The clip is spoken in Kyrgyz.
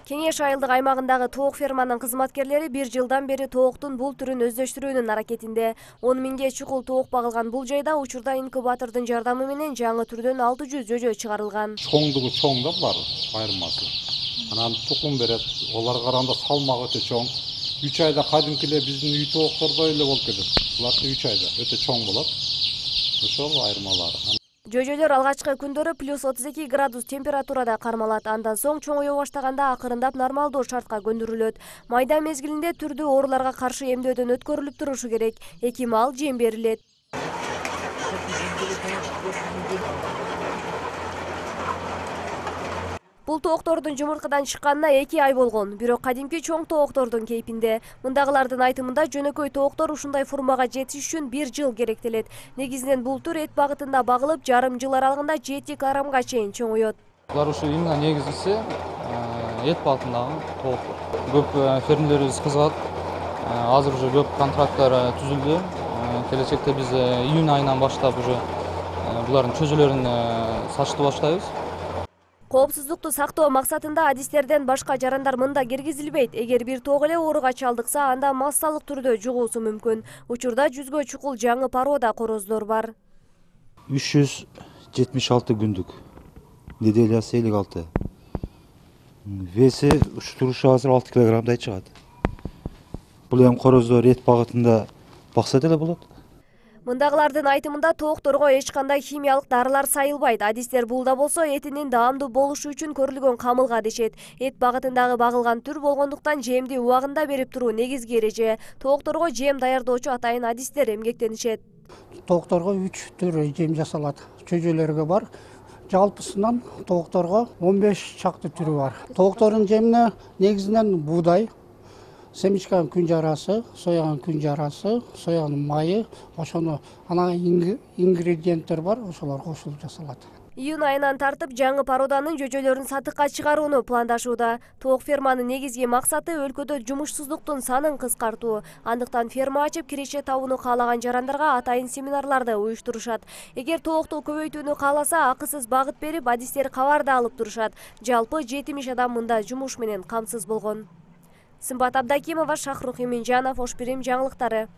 Кеңеш айылдык аймагындагы тоок ферманын кызматкерлери 1 жылдан бери тооктун бул түрүн өздөштүрүүнүн аракетинде. 10 миңге чукул тоок багылган бул жайда учурда инкубатордун жардамы менен жаңы түрдөн 600 жөжө чыгарылган. Чоңдугу чоң да булар айырмасы. Анан тукум берет, оларга караганда салмагы өтө чоң. 3 айда кадимки эле биздин үй тооктордой эле болуп кетет. Булар 3 айда өтө чоң болот. Ошол айырмалары. Жөжөлөр алгачкы күндөрү плюс 32 градус температурада кармалат. Андан соң чоңое баштаганда акырындап нормалдуу шартка көндүрүлөт. Майда мезгилинде түрдүү ооруларга каршы эмдөөдөн өткөрүлүп турушу керек. Эки маал жем берилет. Бул тооктордун жумурткадан чыкканына 2 ай болгон. Бирок кадимки чоң тооктордун кейпинде. Мындагылардын айтымында жөнөкөй тооктор ушундай формага жетиш үчүн 1 жыл керектелет. Негизинен бул түр эт багытында багылып, жарым жыл аралыгында 7 килограммга чейин чоңоет. Булар ушу именно негизгиси эт багытындагы тооктор. Көп фермерлерибиз кызыгат. Азыр уже көп контракттар түзүлдү. Келечекте биз июнь айынан баштап уже булардын чөжөлөрүн сатышты баштайбыз. Коопсуздукту сактоо максатында адистерден башка жарандар мында киргизилбейт. Эгер бир тоок эле ооруга чалдыкса, анда массалык түрдө жугуусу мүмкүн. Учурда 100гө чукул жаңы порода короздор бар. 376 күндүк. Неделясы 56. Веси турушу азыр 6 килограммдай чыгат. Бул эми короздор эт багытында бакса деле болот. Мындагылардын айтымында тоокторго эч кандай химиялык дарылар сайылбайт. Адистер бул да болсо этинин даамдуу болушу үчүн көрүлгөн камылга дешет. Эт багытындагы багылган түр болгондуктан жемди убагында берип туруу негизги эреже. Тоокторго жем даярдоочу атайын адистер эмгектенишет. Тоокторго 3 түр жем жасалат. Чөжөлөргө бар. Жалпысынан тоокторго 15 чакты түрү бар. Тооктордун жемине негизинен буудай, семечканын күн жарасы, соянын күн жарасы, соянын майы, ошону ана ингредиенттер бар, ошолор кошулуп жасалат. Июнь айынан тартып жаңы породанын жөжөлөрүн сатыкка чыгарууну пландашууда. Тоок ферманын негизги максаты өлкөдө жумушсуздуктун санын кыскартуу. Андыктан ферма ачып киреше табууну каалаган жарандарга атайын семинарларды уюштурушат. Эгер тоокту көбөйтүүнү кааласа, акысыз багыт берип, адистер кабар да алып турушат. Жалпы 70 адам мында жумуш менен камсыз болгон. Сымбат Абдакимова, Шахрух Эминжанов, Ош Бирим жаңылыктары.